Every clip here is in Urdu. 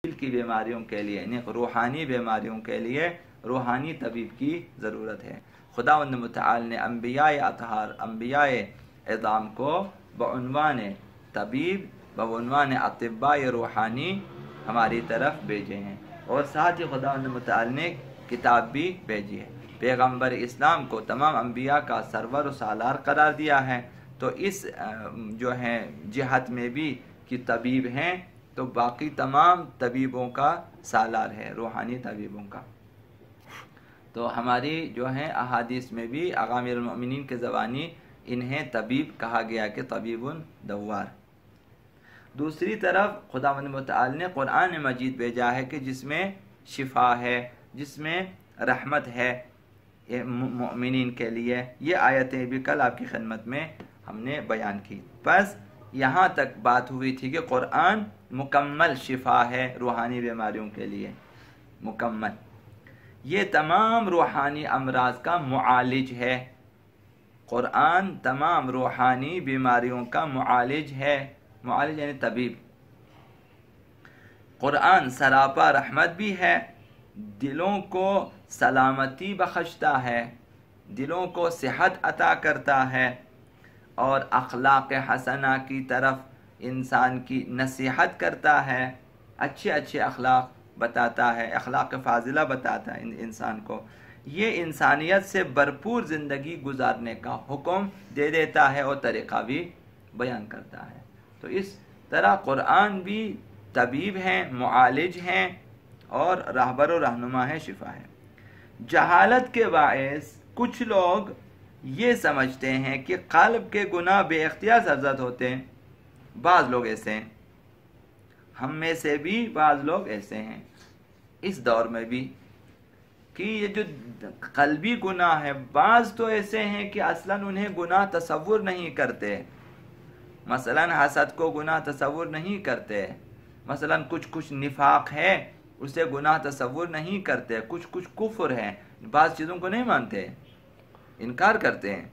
دل کی بیماریوں کے لیے یعنی روحانی بیماریوں کے لیے روحانی طبیب کی ضرورت ہے۔ خداوند متعال نے انبیاء اطہار، انبیاء اعظام کو بعنوان طبیب، بعنوان اطباء روحانی ہماری طرف بھیجے ہیں، اور ساتھ ہی خداوند متعال نے کتاب بھی بھیجی ہے۔ پیغمبر اسلام کو تمام انبیاء کا سرور و سالار قرار دیا ہے، تو اس جو ہے جہت میں بھی کہ طبیب ہیں تو باقی تمام طبیبوں کا سالار ہے، روحانی طبیبوں کا۔ تو ہماری جو ہے احادیث میں بھی آقا امیر المؤمنین کے زبانی انہیں طبیب کہا گیا کہ طبیب دوار۔ دوسری طرف خداوند متعال نے قرآن مجید بھیجا ہے کہ جس میں شفا ہے، جس میں رحمت ہے مؤمنین کے لیے۔ یہ آیتیں بھی کل آپ کی خدمت میں ہم نے بیان کی۔ بس یہاں تک بات ہوئی تھی کہ قرآن مکمل شفا ہے روحانی بیماریوں کے لیے، مکمل۔ یہ تمام روحانی امراض کا معالج ہے، قرآن تمام روحانی بیماریوں کا معالج ہے، معالج یعنی طبیب۔ قرآن سراپا رحمت بھی ہے، دلوں کو سلامتی بخشتا ہے، دلوں کو صحت عطا کرتا ہے، اور اخلاق حسنہ کی طرف انسان کی نصیحت کرتا ہے، اچھے اچھے اخلاق بتاتا ہے، اخلاق فاضلہ بتاتا ہے انسان کو۔ یہ انسانیت سے بھرپور زندگی گزارنے کا حکم دے دیتا ہے اور طریقہ بھی بیان کرتا ہے۔ تو اس طرح قرآن بھی طبیب ہیں، معالج ہیں، اور راہبر و رہنما ہے، شفا ہے۔ جہالت کے باعث کچھ لوگ یہ سمجھتے ہیں کہ قلب کے گناہ بے اختیار سرزد ہوتے ہیں۔ بعض لوگ ایسے ہیں، ہم میں سے بھی بعض لوگ ایسے ہیں اس دور میں بھی، کہ یہ جو قلبی گناہ ہے، بعض تو ایسے ہیں کہ اصلاً انہیں گناہ تصور نہیں کرتے، مثلاً حسد کو گناہ تصور نہیں کرتے، مثلاً کچھ نفاق ہے اسے گناہ تصور نہیں کرتے، کچھ کفر ہے، بعض چیزوں کو نہیں مانتے، انکار کرتے ہیں۔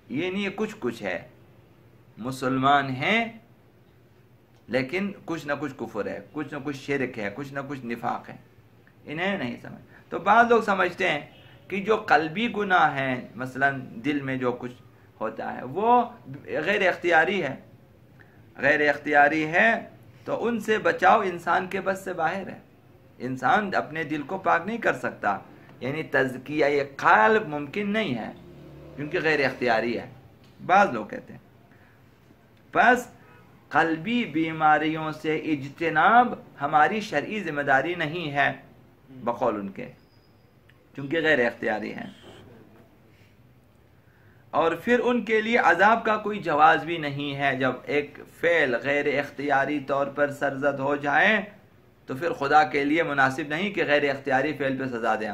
یہ نہیں، کچھ ہے، مسلمان ہیں لیکن کچھ نہ کچھ کفر ہے، کچھ نہ کچھ شرک ہے، کچھ نہ کچھ نفاق ہے، انہیں نہیں سمجھ۔ تو بعض لوگ سمجھتے ہیں کہ جو قلبی گناہ ہیں، مثلا دل میں جو کچھ ہوتا ہے، وہ غیر اختیاری ہے، غیر اختیاری ہے، تو ان سے بچاؤ انسان کے بس سے باہر ہے، انسان اپنے دل کو پاک نہیں کر سکتا، یعنی تزکیہ قلب ممکن نہیں ہے کیونکہ غیر اختیاری ہے، بعض لوگ کہتے ہیں۔ بس قلبی بیماریوں سے اجتناب ہماری شرعی ذمہ داری نہیں ہے بقول ان کے، کیونکہ غیر اختیاری ہیں، اور پھر ان کے لیے عذاب کا کوئی جواز بھی نہیں ہے۔ جب ایک فعل غیر اختیاری طور پر سرزد ہو جائے تو پھر خدا کے لیے مناسب نہیں کہ غیر اختیاری فعل پہ سزا دیں۔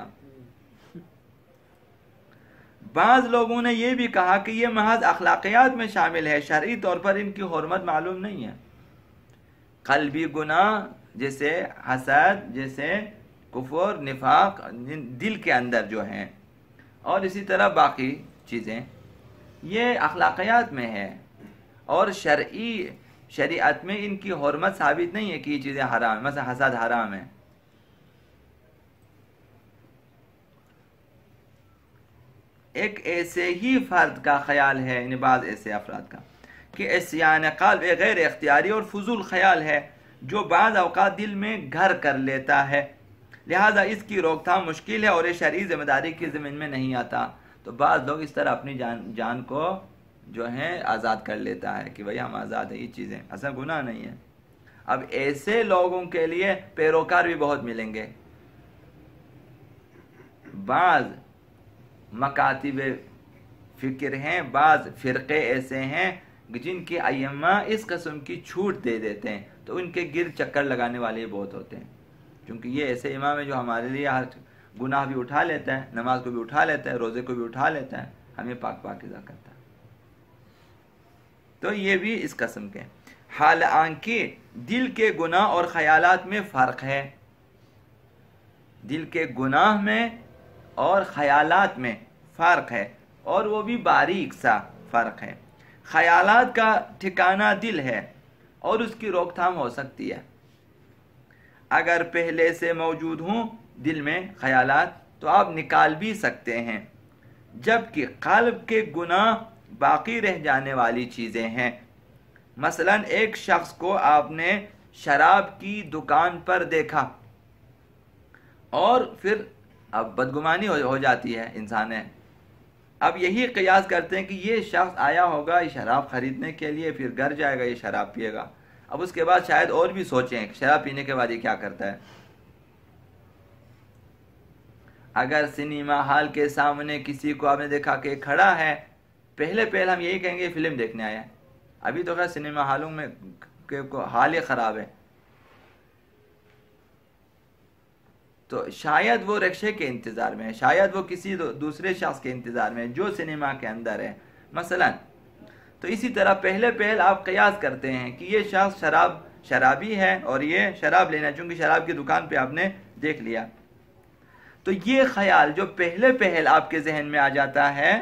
بعض لوگوں نے یہ بھی کہا کہ یہ محض اخلاقیات میں شامل ہے، شرعی طور پر ان کی حرمت معلوم نہیں ہے۔ قلبی گناہ جیسے حسد، جیسے کفر، نفاق دل کے اندر جو ہیں، اور اسی طرح باقی چیزیں، یہ اخلاقیات میں ہے، اور شریعت میں ان کی حرمت ثابت نہیں ہے کہ یہ چیزیں حرام ہیں، مثلا حسد حرام ہے۔ ایک ایسے ہی فرد کا خیال ہے، یعنی بعض ایسے افراد کا، کہ عصیان قلب ایک غیر اختیاری اور فضول خیال ہے جو بعض اوقات دل میں گھر کر لیتا ہے، لہذا اس کی روک تھام مشکل ہے اور یہ شرعی ذمہ داری کی ضمن میں نہیں آتا۔ تو بعض لوگ اس طرح اپنی جان کو جو ہے آزاد کر لیتا ہے کہ بھئی ہم آزاد ہیں، یہ چیزیں اصلا گناہ نہیں ہے۔ اب ایسے لوگوں کے لیے پیروکار بھی بہت ملیں گے۔ بعض مکاتب فکر ہیں، بعض فرقے ایسے ہیں جن کے ائمہ اس قسم کی چھوٹ دے دیتے ہیں، تو ان کے گرد چکر لگانے والے بہت ہوتے ہیں، کیونکہ یہ ایسے امام ہے جو ہمارے لیے ہر گناہ بھی اٹھا لیتا ہے، نماز کو بھی اٹھا لیتا ہے، روزے کو بھی اٹھا لیتا ہے، ہمیں پاکیزہ کرتا ہے۔ تو یہ بھی اس قسم کے، حالانکہ دل کے گناہ اور خیالات میں فرق ہے، دل کے گناہ میں اور خیالات میں فرق ہے، اور وہ بھی باریک سا فرق ہے۔ خیالات کا ٹھکانہ دل ہے اور اس کی روک تھام ہو سکتی ہے۔ اگر پہلے سے موجود ہوں دل میں خیالات تو آپ نکال بھی سکتے ہیں، جبکہ قلب کے گناہ باقی رہ جانے والی چیزیں ہیں۔ مثلا ایک شخص کو آپ نے شراب کی دکان پر دیکھا اور پھر اب بدگمانی ہو جاتی ہے انسان ہے، اب یہی قیاس کرتے ہیں کہ یہ شخص آیا ہوگا یہ شراب خریدنے کے لیے، پھر گھر جائے گا یہ شراب پیے گا، اب اس کے بعد شاید اور بھی سوچیں کہ شراب پینے کے بعد یہ کیا کرتا ہے۔ اگر سنیما ہال کے سامنے کسی کو آپ نے دیکھا کہ کھڑا ہے، پہلے ہم یہی کہیں گے فلم دیکھنے آیا ہے، ابھی تو خیر سنیما ہالوں میں حال ہی خراب ہے، تو شاید وہ رکشے کے انتظار میں ہے، شاید وہ کسی دوسرے شخص کے انتظار میں ہے جو سنیما کے اندر ہے مثلا۔ تو اسی طرح پہلے آپ قیاس کرتے ہیں کہ یہ شخص شرابی ہے اور یہ شراب لینا، چونکہ شراب کی دکان پہ آپ نے دیکھ لیا، تو یہ خیال جو پہلے آپ کے ذہن میں آ جاتا ہے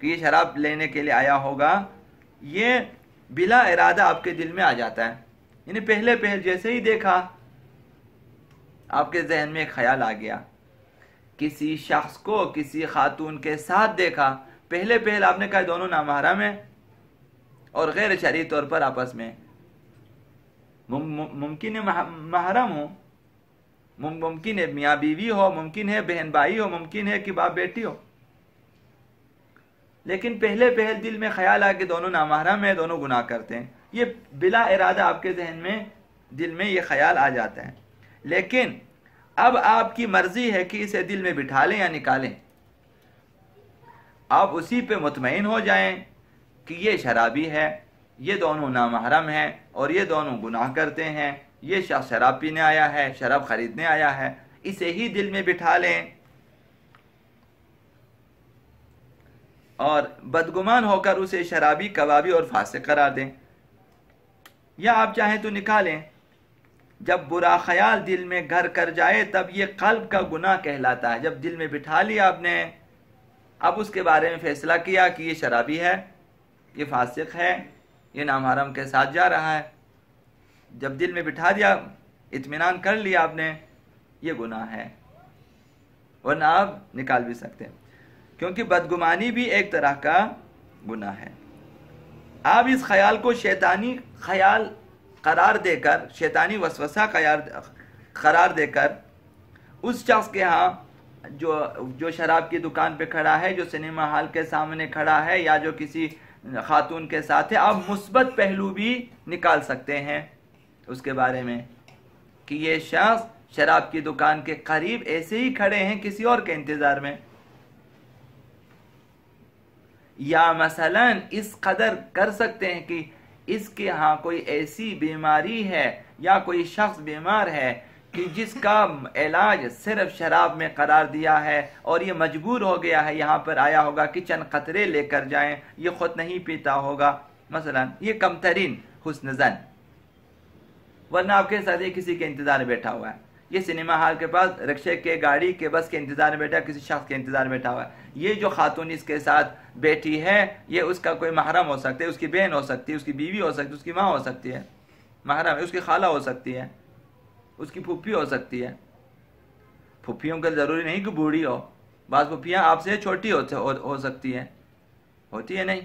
کہ یہ شراب لینے کے لیے آیا ہوگا، یہ بلا ارادہ آپ کے دل میں آ جاتا ہے، یعنی پہلے جیسے ہی دیکھا آپ کے ذہن میں ایک خیال آ گیا۔ کسی شخص کو کسی خاتون کے ساتھ دیکھا، پہلے آپ نے کہا دونوں نامحرم ہیں اور غیر شرعی طور پر آپس میں، ممکن ہے محرم ہو، ممکن ہے میاں بیوی ہو، ممکن ہے بہن بھائی ہو، ممکن ہے کہ باپ بیٹی ہو، لیکن پہلے دل میں خیال آ کہ دونوں نامحرم ہیں، دونوں گناہ کرتے ہیں، یہ بلا ارادہ آپ کے ذہن میں دل میں یہ خیال آ جاتا ہے، لیکن اب آپ کی مرضی ہے کہ اسے دل میں بٹھا لیں یا نکالیں۔ آپ اسی پہ مطمئن ہو جائیں کہ یہ شرابی ہے، یہ دونوں نامحرم ہیں اور یہ دونوں گناہ کرتے ہیں، یہ شخص شراب پینے آیا ہے، شراب خریدنے آیا ہے، اسے ہی دل میں بٹھا لیں اور بدگمان ہو کر اسے شرابی، کبابی اور فاسق قرار دیں، یا آپ چاہیں تو نکالیں۔ جب برا خیال دل میں گھر کر جائے تب یہ قلب کا گناہ کہلاتا ہے۔ جب دل میں بٹھا لیا آپ نے، اب اس کے بارے میں فیصلہ کیا کہ یہ شرابی ہے، یہ فاسق ہے، یہ نامحرم کے ساتھ جا رہا ہے، جب دل میں بٹھا دیا، اطمینان کر لیا آپ نے، یہ گناہ ہے، ورنہ آپ نکال بھی سکتے ہیں، کیونکہ بدگمانی بھی ایک طرح کا گناہ ہے۔ آپ اس خیال کو شیطانی خیال قرار دے کر، شیطانی وسوسہ قرار دے کر اس شخص کے ہاں جو شراب کی دکان پہ کھڑا ہے، جو سنیما ہال کے سامنے کھڑا ہے، یا جو کسی خاتون کے ساتھ ہے، آپ مثبت پہلو بھی نکال سکتے ہیں اس کے بارے میں کہ یہ شخص شراب کی دکان کے قریب ایسے ہی کھڑے ہیں کسی اور کے انتظار میں، یا مثلا اس قدر کر سکتے ہیں کہ اس کے ہاں کوئی ایسی بیماری ہے یا کوئی شخص بیمار ہے کہ جس کا علاج صرف شراب میں قرار دیا ہے اور یہ مجبور ہو گیا ہے، یہاں پر آیا ہوگا کہ چند قطرے لے کر جائیں، یہ خود نہیں پیتا ہوگا مثلا، یہ کم ترین حسن زن، ورنہ آپ کے ساتھ کسی کے انتظار میں بیٹھا ہوا ہے، یہ سنیما ہال کے پاس رکشے کے، گاڑی کے، بس کے انتظار میں بیٹھا ہے، کسی شخص کے انتظار میں بیٹھا ہوا ہے، یہ جو خاتون اس کے ساتھ بیٹھی ہے یہ اس کا کوئی محرم ہو سکتا ہے، اس کی بہن ہو سکتی ہے، اس کی بیوی ہو سکتی ہے، اس کی ماں ہو سکتی ہے، محرم ہے، اس کی خالہ ہو سکتی ہے، اس کی پھوپھی ہو سکتی ہے، پھوپھیوں کا ضروری نہیں کہ بوڑھی ہو، بعض پھوپھیاں آپ سے چھوٹی ہو سکتی ہیں، ہوتی ہے نہیں،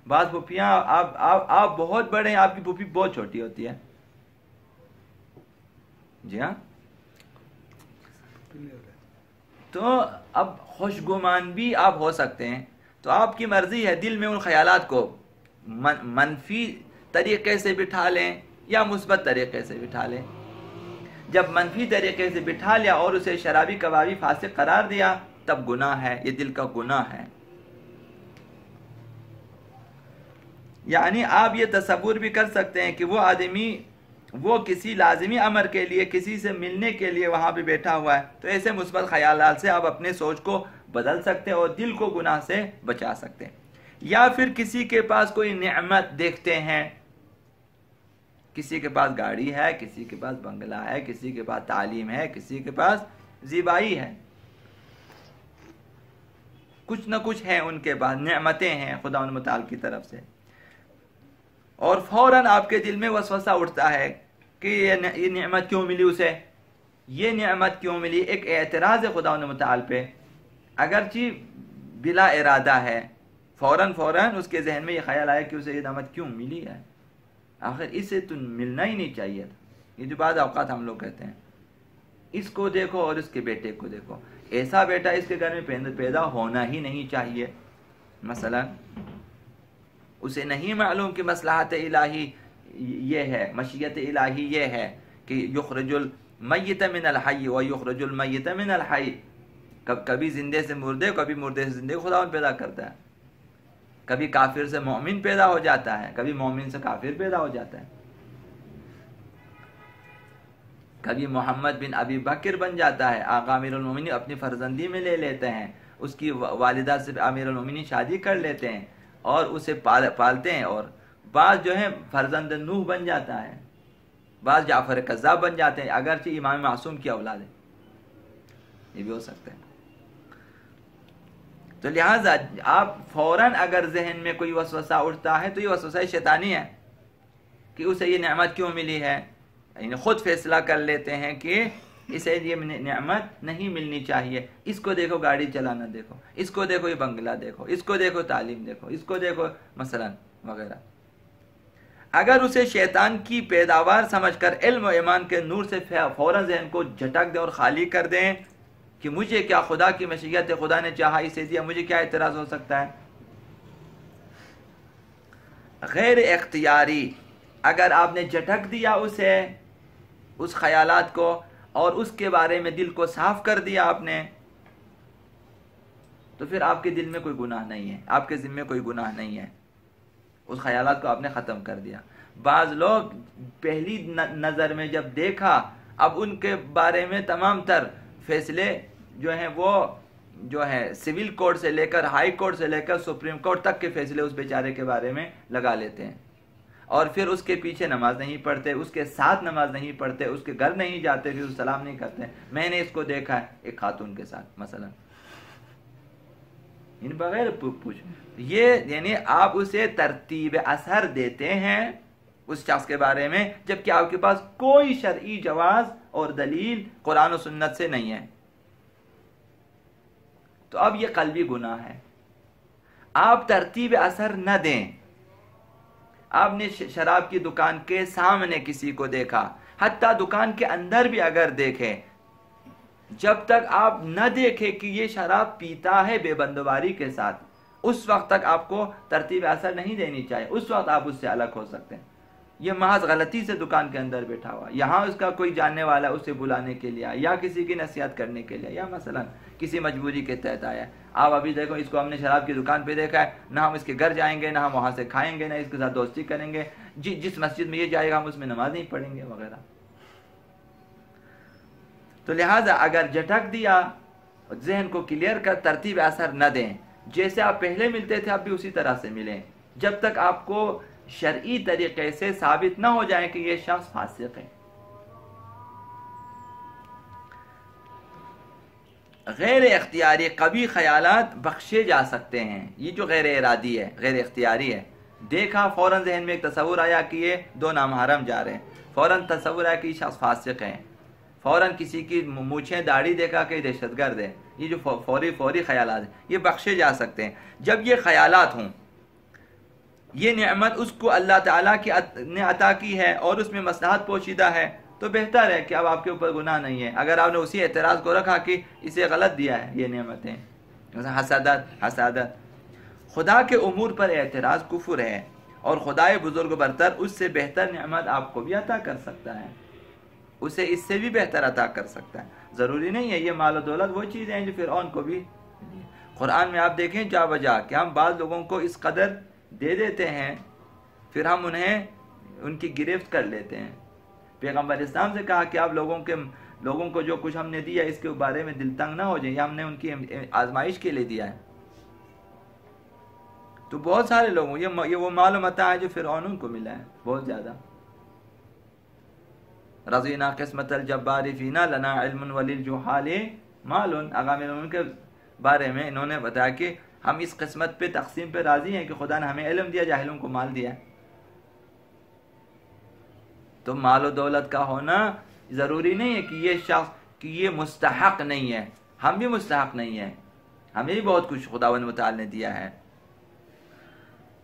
بعض پھوپھیاں آپ بہت بڑے ہیں، آپ کی پھوپھی بہت چھوٹی ہوتی ہے، جی ہاں، تو اب خوشگمان بھی آپ ہو سکتے ہیں، تو آپ کی مرضی ہے دل میں ان خیالات کو منفی طریقے سے بٹھا لیں یا مثبت طریقے سے بٹھا لیں۔ جب منفی طریقے سے بٹھا لیا اور اسے شرابی، کبابی، فاسق قرار دیا تب گناہ ہے، یہ دل کا گناہ ہے۔ یعنی آپ یہ تصور بھی کر سکتے ہیں کہ وہ کسی لازمی امر کے لیے، کسی سے ملنے کے لیے وہاں پہ بیٹھا ہوا ہے، تو ایسے مثبت خیالات سے آپ اپنے سوچ کو بدل سکتے ہیں اور دل کو گناہ سے بچا سکتے ہیں۔ یا پھر کسی کے پاس کوئی نعمت دیکھتے ہیں، کسی کے پاس گاڑی ہے، کسی کے پاس بنگلہ ہے، کسی کے پاس تعلیم ہے، کسی کے پاس زیبائی ہے، کچھ نہ کچھ ہے ان کے پاس، نعمتیں ہیں خدا متعال کی طرف سے، اور فوراً آپ کے دل میں وسوسہ اٹھتا ہے کہ یہ نعمت کیوں ملی اسے، یہ نعمت کیوں ملی، ایک اعتراض ہے خدا متعال پہ، اگرچہ بلا ارادہ ہے، فوراً اس کے ذہن میں یہ خیال آیا کہ اسے یہ نعمت کیوں ملی ہے، آخر اسے تو ملنا ہی نہیں چاہیے تھا۔ یہ جو بعض اوقات ہم لوگ کہتے ہیں، اس کو دیکھو اور اس کے بیٹے کو دیکھو، ایسا بیٹا اس کے گھر میں پیدا ہونا ہی نہیں چاہیے، مثلا اسے نہیں معلوم کہ مصلحت الہی یہ ہے، مشیت الہی یہ ہے کہ یخرج المیت من الحی و یخرج المیت من الحی، کبھی زندے سے مردے، کبھی مردے سے زندے خدا پیدا کرتا ہے، کبھی کافر سے مومن پیدا ہو جاتا ہے، کبھی مومن سے کافر پیدا ہو جاتا ہے، کبھی محمد بن ابی بکر بن جاتا ہے، آقا امیر المومنین اپنی فرزندی میں لے لیتے ہیں، اس کی والدہ سے امیر المومنین شادی کر لیتے ہیں اور اسے پالتے ہیں، اور بعض جو ہے فرزند نوح بن جاتا ہے، بعض جعفر کذاب بن جاتے ہیں، اگرچہ امام معصوم کی اولاد ہے، یہ بھی ہو سکتا ہے۔ تو لہٰذا آپ فوراً اگر ذہن میں کوئی وسوسہ اٹھتا ہے تو یہ وسوسہ شیطانی ہے کہ اسے یہ نعمت کیوں ملی ہے، یعنی خود فیصلہ کر لیتے ہیں کہ اسے یہ نعمت نہیں ملنی چاہیے، اس کو دیکھو گاڑی چلانا دیکھو، اس کو دیکھو یہ بنگلہ دیکھو، اس کو دیکھو تعلیم دیکھو، اس کو دیکھو مثلا وغیرہ۔ اگر اسے شیطان کی پیداوار سمجھ کر علم و ایمان کے نور سے فوراً ذہن کو جھٹک دیں اور خالی کر دیں کہ مجھے کیا، خدا کی مشیت ہے، خدا نے چاہا اسے دیا، مجھے کیا اعتراض ہو سکتا ہے۔ غیر اختیاری اگر آپ نے جھٹک دیا اسے، اس خیالات کو، اور اس کے بارے میں دل کو صاف کر دیا آپ نے، تو پھر آپ کے دل میں کوئی گناہ نہیں ہے، آپ کے ذمے کوئی گناہ نہیں ہے، اس خیالات کو آپ نے ختم کر دیا۔ بعض لوگ پہلی نظر میں جب دیکھا، اب ان کے بارے میں تمام تر فیصلے جو ہیں وہ جو ہے سول کورٹ سے لے کر ہائی کورٹ سے لے کر سپریم کورٹ تک کے فیصلے اس بیچارے کے بارے میں لگا لیتے ہیں، اور پھر اس کے پیچھے نماز نہیں پڑھتے، اس کے ساتھ نماز نہیں پڑھتے، اس کے گھر نہیں جاتے، پھر سلام نہیں کرتے۔ میں نے اس کو دیکھا ہے ایک خاتون کے ساتھ مثلا، ان بغیر پوچھ، یہ یعنی آپ اسے ترتیب اثر دیتے ہیں اس شخص کے بارے میں، جبکہ آپ کے پاس کوئی شرعی جواز اور دلیل قرآن و سنت سے نہیں ہے، تو اب یہ قلبی گناہ ہے۔ آپ ترتیب اثر نہ دیں۔ آپ نے شراب کی دکان کے سامنے کسی کو دیکھا، حتیٰ دکان کے اندر بھی اگر دیکھیں، جب تک آپ نہ دیکھیں کہ یہ شراب پیتا ہے بے بندوباری کے ساتھ، اس وقت تک آپ کو ترتیب اثر نہیں دینی چاہیے، اس وقت آپ اس سے الگ ہو سکتے ہیں۔ یہ محض غلطی سے دکان کے اندر بیٹھا ہوا، یہاں اس کا کوئی جاننے والا اسے بلانے کے لیے یا کسی کی نصیحت کرنے کے لیے، یا مثلا کسی مجبوری کے تحت آیا ہے۔ آپ ابھی دیکھو، اس کو ہم نے شراب کی دکان پہ دیکھا ہے، نہ ہم اس کے گھر جائیں گے، نہ ہم وہاں سے کھائیں گے، نہ اس کے ساتھ دوستی کریں گے، جس مسجد میں یہ جائے گا ہم اس میں نماز نہیں پڑھیں گے وغیرہ۔ تو لہٰذا اگر جھٹک دیا، ذہن کو کلیئر کر، ترتیب اثر نہ دیں، جیسے آپ پہلے ملتے تھے اب بھی اسی طرح سے ملیں، جب تک آپ کو شرعی طریقے سے ثابت نہ ہو جائے کہ یہ شخص فاسق ہے۔ غیر اختیاری قبیح خیالات بخشے جا سکتے ہیں، یہ جو غیر ارادی ہے، غیر اختیاری ہے، دیکھا فوراً ذہن میں ایک تصور آیا کہ یہ دو نامحرم جا رہے ہیں، فوراً تصور آیا کہ یہ شخص فاسق ہے، فوراً کسی کی مونچھیں داڑھی دیکھا کہ دہشت گرد ہے، یہ جو فوری خیالات ہیں یہ بخشے جا سکتے ہیں۔ جب یہ خیالات ہوں، یہ نعمت اس کو اللہ تعالیٰ نے عطا کی ہے اور اس میں مصلحت پوشیدہ ہے، تو بہتر ہے کہ اب آپ کے اوپر گناہ نہیں ہے۔ اگر آپ نے اسی اعتراض کو رکھا کہ اسے غلط دیا ہے یہ نعمتیں، حسادت، خدا کے امور پر اعتراض کفر ہے، اور خدائے بزرگ برتر اس سے بہتر نعمت آپ کو بھی عطا کر سکتا ہے، اسے اس سے بھی بہتر عطا کر سکتا ہے۔ ضروری نہیں ہے یہ مال و دولت وہ چیزیں ہیں جو فرعون کو بھی۔ قرآن میں آپ دیکھیں جا بجا کہ ہم بعض لوگوں کو اس قدر دے دیتے ہیں، پھر ہم انہیں ان کی گرفت کر لیتے ہیں۔ پیغمبر اسلام سے کہا کہ آپ لوگوں کو جو کچھ ہم نے دیا اس کے بارے میں دل تنگ نہ ہو جائیں، یہ ہم نے ان کی آزمائش کے لیے دیا ہے۔ تو بہت سارے لوگوں یہ وہ مال و متاع ہے جو فرعون کو ملا ہے، بہت زیادہ۔ رضینا قسمت الجبار فینا لنا علم وللجحال مال، ان کے بارے میں انہوں نے بتایا کہ ہم اس قسمت پہ تقسیم پہ راضی ہیں کہ خدا نے ہمیں علم دیا، جاہلوں کو مال دیا ہے۔ تو مال و دولت کا ہونا ضروری نہیں ہے کہ یہ شخص کہ یہ مستحق نہیں ہے. ہم بھی مستحق نہیں ہیں, ہمیں بھی بہت کچھ خداوند متعال نے دیا ہے.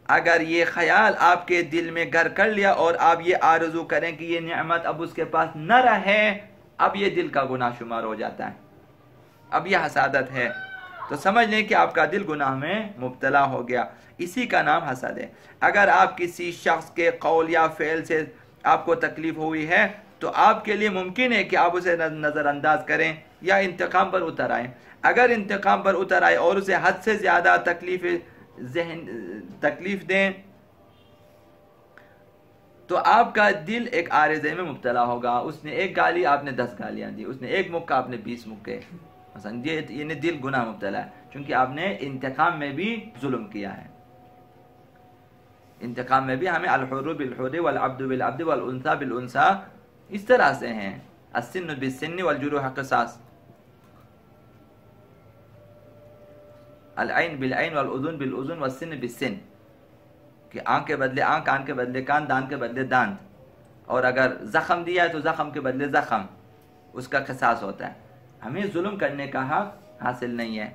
اگر یہ خیال آپ کے دل میں گھر کر لیا اور آپ یہ آرزو کریں کہ یہ نعمت اب اس کے پاس نہ رہے, اب یہ دل کا گناہ شمار ہو جاتا ہے, اب یہ حسادت ہے. تو سمجھ لیں کہ آپ کا دل گناہ میں مبتلا ہو گیا, اسی کا نام حسد ہے. اگر آپ کسی شخص کے قول یا فعل سے آپ کو تکلیف ہوئی ہے تو آپ کے لیے ممکن ہے کہ آپ اسے نظر انداز کریں یا انتقام پر اتر آئیں. اگر انتقام پر اتر آئے اور اسے حد سے زیادہ تکلیف دیں تو آپ کا دل ایک عارضے میں مبتلا ہوگا. اس نے ایک گالی, آپ نے 10 گالیاں دی. اس نے ایک مکہ, آپ نے 20 مکے. مثلا یہ دل گناہ مبتلا ہے چونکہ آپ نے انتقام میں بھی ظلم کیا ہے. انتقام میں بھی ہمیں الحر بالحر والعبد بالعبد والانثى بالانثى اس طرح سے ہیں. السن بالسن والجروح قصاص, العین بالعین والاذن بالاذن والسن بالسن, کہ آنکھ کے بدلے آنکھ, کان کے بدلے کان, دان کے بدلے دان. اور اگر زخم دیا ہے تو زخم کے بدلے زخم, اس کا قصاص ہوتا ہے. ہمیں ظلم کرنے کا حق حاصل نہیں ہے.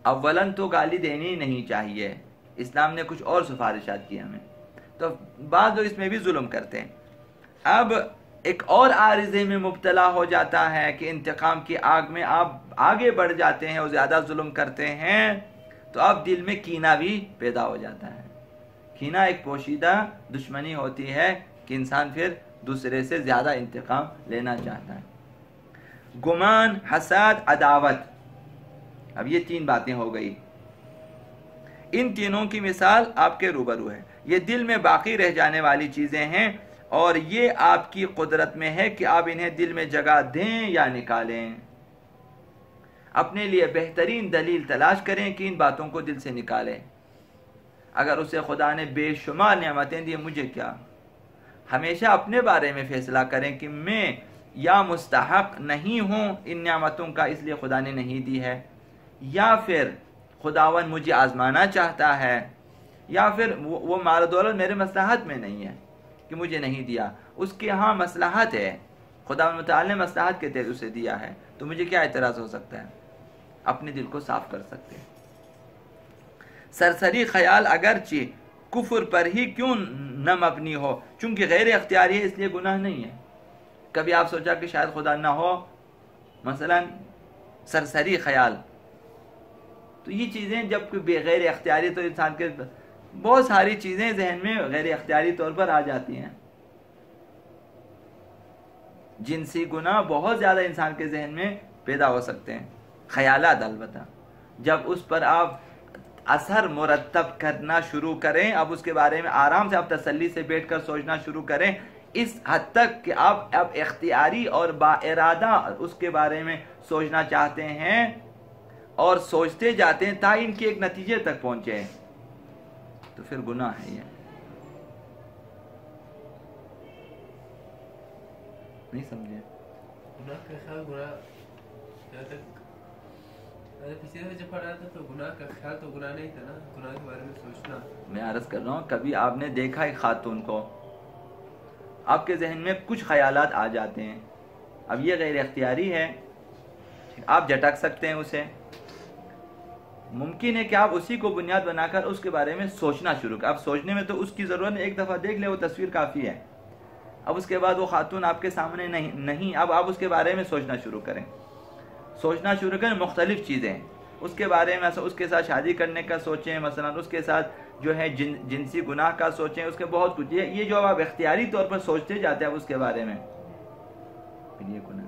اولاً تو گالی دینی نہیں چاہیے, اسلام نے کچھ اور سفارشات کی ہمیں, تو بعض لوگ اس میں بھی ظلم کرتے ہیں. اب ایک اور عارضے میں مبتلا ہو جاتا ہے کہ انتقام کی آگ میں آپ آگے بڑھ جاتے ہیں اور زیادہ ظلم کرتے ہیں, تو اب دل میں کینہ بھی پیدا ہو جاتا ہے. کینہ ایک پوشیدہ دشمنی ہوتی ہے کہ انسان پھر دوسرے سے زیادہ انتقام لینا چاہتا ہے. گمان, حسد, عداوت, اب یہ 3 باتیں ہو گئی. ان تینوں کی مثال آپ کے روبرو ہے. یہ دل میں باقی رہ جانے والی چیزیں ہیں اور یہ آپ کی قدرت میں ہے کہ آپ انہیں دل میں جگہ دیں یا نکالیں. اپنے لیے بہترین دلیل تلاش کریں کہ ان باتوں کو دل سے نکالیں. اگر اسے خدا نے بے شمار نعمتیں دی, مجھے کیا؟ ہمیشہ اپنے بارے میں فیصلہ کریں کہ میں یا مستحق نہیں ہوں ان نعمتوں کا, اس لیے خدا نے نہیں دی ہے, یا پھر خداوند مجھے آزمانا چاہتا ہے, یا پھر وہ مال و دولت میرے مصلحت میں نہیں ہے کہ مجھے نہیں دیا, اس کے ہاں مصلحت ہے, خداوند متعال نے مصلحت کے تحت اسے دیا ہے, تو مجھے کیا اعتراض ہو سکتا ہے؟ اپنے دل کو صاف کر سکتے ہیں. سرسری خیال اگرچہ کفر پر ہی کیوں نہ مبنی ہو, چونکہ غیر اختیاری ہے اس لیے گناہ نہیں ہے. کبھی آپ سوچا کہ شاید خدا نہ ہو, مثلا سرسری خیال, تو یہ چیزیں جب غیر اختیاری, تو انسان کے بہت ساری چیزیں ذہن میں غیر اختیاری طور پر آ جاتی ہیں. جنسی گناہ بہت زیادہ انسان کے ذہن میں پیدا ہو سکتے ہیں, خیالات البتہ. جب اس پر آپ اثر مرتب کرنا شروع کریں, اب اس کے بارے میں آرام سے آپ تسلی سے بیٹھ کر سوچنا شروع کریں, اس حد تک کہ آپ اب اختیاری اور با ارادہ اس کے بارے میں سوچنا چاہتے ہیں اور سوچتے جاتے ہیں تا ان کے ایک نتیجے تک پہنچے, تو پھر گناہ ہے. یہ نہیں سمجھے؟ گناہ کا خیال, گناہ پچھلے میں جب پڑھا تھا تو گناہ کا خیال تو گناہ نہیں تھا نا, گناہ کے بارے میں سوچنا. میں عرض کر رہا ہوں, کبھی آپ نے دیکھا ایک خاتون کو, آپ کے ذہن میں کچھ خیالات آ جاتے ہیں, اب یہ غیر اختیاری ہے, آپ جھٹک سکتے ہیں اسے. ممکن ہے کہ آپ اسی کو بنیاد بنا کر اس کے بارے میں سوچنا شروع کریں. اب سوچنے میں تو اس کی ضرورت نہیں, ایک دفعہ دیکھ لے وہ تصویر کافی ہے. اب اس کے بعد وہ خاتون آپ کے سامنے نہیں, اب آپ اس کے بارے میں سوچنا شروع کریں. سوچنا شروع کریں مختلف چیزیں اس کے بارے میں. اس کے ساتھ شادی کرنے کا سوچیں, مثلا اس کے ساتھ جو ہے جنسی گناہ کا سوچیں, اس کے بہت کچھ. یہ جو آپ اختیاری طور پر سوچتے جاتے ہیں اب اس کے بارے میں, یہ گناہ.